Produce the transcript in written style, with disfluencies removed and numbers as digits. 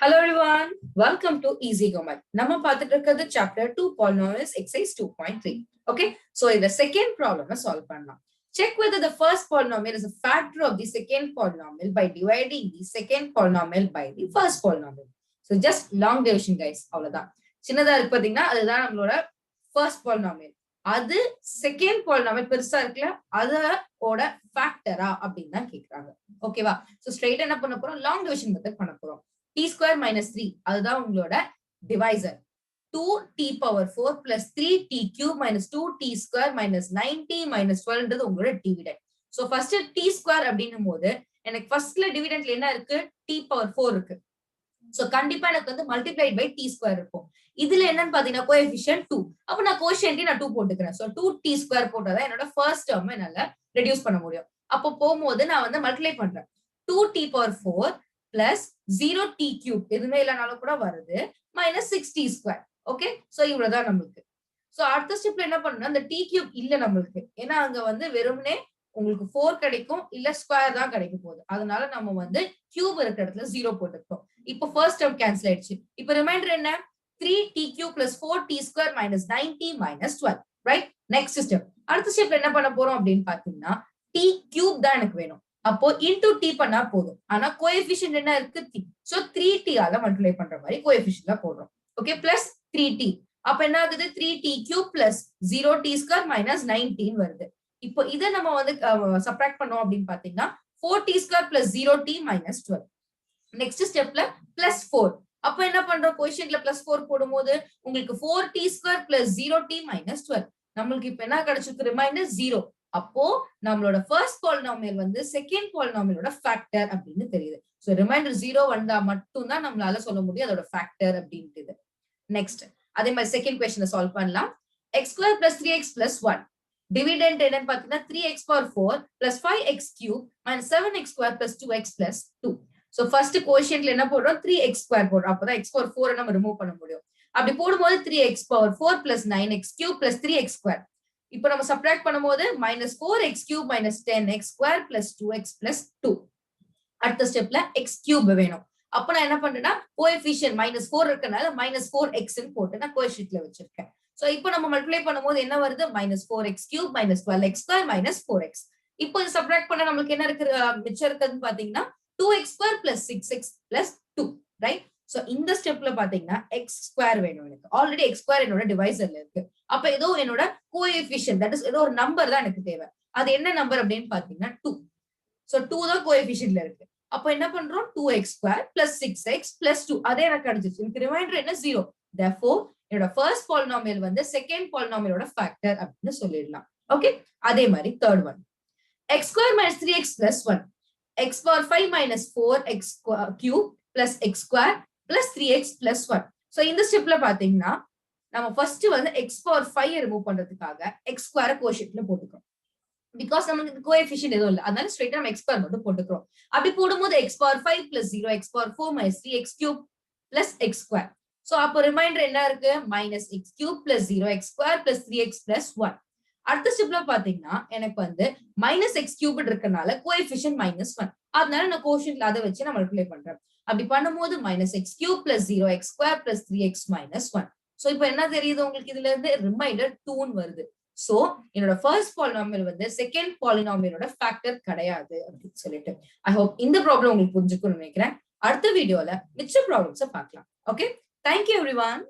Hello everyone, welcome to Easy Gomat. நம்ம பார்த்துட்டு இருக்கிறது chapter 2 polynomials exercise 2.3. Okay, so இந்த second problem solve பண்ணலாம். Check whether the first polynomial is a factor of the second polynomial by dividing the second polynomial by the first polynomial. So just long division guys, அவ்வளவுதான். சின்னதா இருக்கு பாத்தீங்கன்னா அதுதான் நம்மளோட first polynomial. அது second polynomial பெருசா இருக்குல்ல அதோட ஃபேக்டரா அப்படின்னு தான் கேக்குறாங்க. ஓகேவா? So straight என்ன பண்ண போறோம்? Long division மெத்தட் பண்ண போறோம். t square minus 3 அதுதான் உங்களோட divisor. 2t power 4 plus 3t cube minus 2t square minus 9t minus 12 ன்றது உங்களோட dividend. So first t square அப்படின்னும் போது எனக்கு firstல dividendல என்ன இருக்கு? t power 4 இருக்கு. So கண்டிப்பா எனக்கு வந்து multiplied by t square இருக்கும். இதுல என்னன்னு பாத்தீங்கன்னா coefficient 2. அப்ப நான் quotient நான் 2 போட்டுக்கிறேன். So 2t square போட்டாதான் என்னோட first term என்னால reduce பண்ண முடியும். அப்போ போகும்போது நான் வந்து multiply பண்றேன். 2t power 4 plus 0t cube எதுவுமே இல்லைனாலும் கூட வருது minus 6t square. Okay, so இவ்வளவுதான் நம்மளுக்கு. சோ அடுத்த ஸ்டெப்ல என்ன பண்ணணும், அந்த t cube இல்ல நம்மளுக்கு, ஏன்னா அங்க வந்து வெறுமனே உங்களுக்கு 4 கிடைக்கும் இல்ல ஸ்கொயர் தான் கிடைக்க போகுது. அதனால நம்ம வந்து கியூப் இருக்கிற இடத்துல 0 போட்டுட்டோம். இப்போ ஃபர்ஸ்ட் டேர்ம் கேன்சல் ஆயிடுச்சு. இப்போ ரிமைண்டர் என்ன? 3t cube plus 4t square minus 9t minus 12. Right? Next step. அடுத்த ஸ்டெப்ல என்ன பண்ண போறோம் அப்படின்னு பாத்தீங்கன்னா t cube தான் எனக்கு வேணும். அப்போ இன்டூ டி பண்ணா போதும். ஆனா கோஎஃபிஷியன்ட் என்ன இருக்கு? டி. சோ 3t ஆல மல்டிப்ளை பண்ற மாதிரி கோஎஃபிஷியன்ட்ல போடுறோம். Okay, plus 3t. அப்ப என்ன ஆகுது? 3t cube plus 0t square minus 19 வருது. இப்போ இதை நம்ம வந்து சப்ட்ராக்ட் பண்ணோம் அப்படின்னு பாத்தீங்கன்னா 4t square plus 0t minus 12. Next ஸ்டெப்ல பிளஸ் 4. அப்ப என்ன பண்றோம்? கோஎஃபிஷியன்ட்ல பிளஸ் 4 போடும்போது உங்களுக்கு 4t square plus 0t minus 12. நம்மளுக்கு இப்ப என்ன கிடைச்சிருக்கு? ரிமைண்டர் 0. அப்போ நம்மளோட ஃபர்ஸ்ட் பாலினாமியல் வந்து செகண்ட் பாலினாமியலோட ஃபேக்டர் அப்படின்னு தெரியுது. சோ ரிமைண்டர் 0 வந்தா மட்டும் தான் நம்மளால சொல்ல முடியும் அதோட ஃபேக்டர் அப்படின்ட்டு. நெக்ஸ்ட் அதே மாதிரி செகண்ட் क्वेश्चन சால்வ் பண்ணலாம். x square plus 3x plus 1 dividend என்னன்னு பாத்தீங்கன்னா 3x power 4 plus 5x cube minus 7x square plus 2x plus 2. So first கோஷியன்ட்ல என்ன போடுறோம்? 3x ஸ்கொயர் போடுறோம். அப்பதான் x பவர் 4 நம்ம ரிமூவ் பண்ண முடியும். அப்படி போடும்போது 3x power 4 plus 9x cube plus 3x square. இப்போ நம்ம சப்ட்ராக்ட் பண்ணும்போது minus 4x cube minus 10x square plus 2x plus 2. அடுத்த ஸ்டெப்ல x கியூப் வேணும். அப்ப நான் என்ன பண்றேன்னா கோஎஃபிஷியன்ட் மைனஸ் 4 இருக்கனால மைனஸ் 4x ன்னு போட்டு நான் கோஎஃபிஷியன்ட்ல வச்சிருக்கேன். சோ இப்போ நம்ம மல்டிப்ளை பண்ணும்போது என்ன வருது? Minus 4x cube minus 12x square minus 4x. இப்போ இது சப்ட்ராக்ட் பண்ண நம்மளுக்கு என்ன இருக்கு? மிச்சம் இருக்குதுன்னு பாத்தீங்கன்னா 2x square plus 6x plus 2. Right? So இந்த ஸ்டெப்ல பாத்தீங்கன்னா x ஸ்கொயர் வேணும் எனக்கு. ஆல்ரெடி x ஸ்கொயர் என்னோட டிவைசர்ல இருக்கு. அப்ப ஏதோ என்னோட கோஎஃபிஷியன்ட், தட் இஸ் ஏதோ ஒரு நம்பர் தான் எனக்கு தேவை. அது என்ன நம்பர் அப்படின்னு பாத்தீங்கன்னா 2. சோ 2 தான் கோஎஃபிஷியன்ட்ல இருக்கு. அப்ப என்ன பண்றோம்? 2x square plus 6x plus 2. அதே எனக்கு கிடைச்சிச்சு. எனக்கு ரிமைண்டர் என்ன? 0. therefore என்னோட ஃபர்ஸ்ட் பாலினாமியல் வந்து செகண்ட் பாலினாமியலோட ஃபேக்டர் அப்படின்னு சொல்லிடலாம். ஓகே, அதே மாதிரி third one x square minus 3x plus 1 x power 5 minus 4x cube plus x square plus 3x plus 1. So இந்த ஸ்டெப்ல பாத்தீங்கன்னா நம்ம ஃபர்ஸ்ட் வந்து x பவர் 5 ரிமூவ் பண்றதுக்காக x ஸ்கொயர் கோஷியன்ட்ல போட்டுக்கிறோம். பிகாஸ் நமக்கு கோஎஃபிஷியன்ட் எதுவும் இல்லை, அதனால ஸ்ட்ரைட்டா நம்ம x ஸ்கொயர் மட்டும் போட்டுக்கிறோம். அப்படி போடும்போது x power 5 plus 0 x power 4 minus 3x cube plus x square. So அப்போ ரிமைண்டர் என்ன இருக்கு? Minus x cube plus 0x square plus 3x plus 1. அடுத்த ஸ்டெப்ல பாத்தீங்கன்னா எனக்கு வந்து மைனஸ் x கியூப் இருக்கனால கோஎஃபிஷியன்ட் மைனஸ் 1. அதனால நான் கோஷியன்ட்ல அதை வச்சு நான் மல்டிப்ளை பண்றேன். அப்படி பண்ணும்போது minus x cube plus 0x square plus 3x minus 1. So இப்போ என்ன தெரியுது உங்களுக்கு? இதுல இருந்து ரிமைண்டர் 2 வருது. சோ என்னோட ஃபர்ஸ்ட் பாலினாமியல் வந்து செகண்ட் பாலினாமியலோட ஃபேக்டர் கிடையாது அப்படின்னு சொல்லிட்டு. ஐ ஹோப் இந்த ப்ராப்ளம் உங்களுக்கு புரிஞ்சுக்கும்னு நினைக்கிறேன். அடுத்த வீடியோல மிச்ச ப்ராப்ளம்ஸை பார்க்கலாம். Okay, thank you everyone.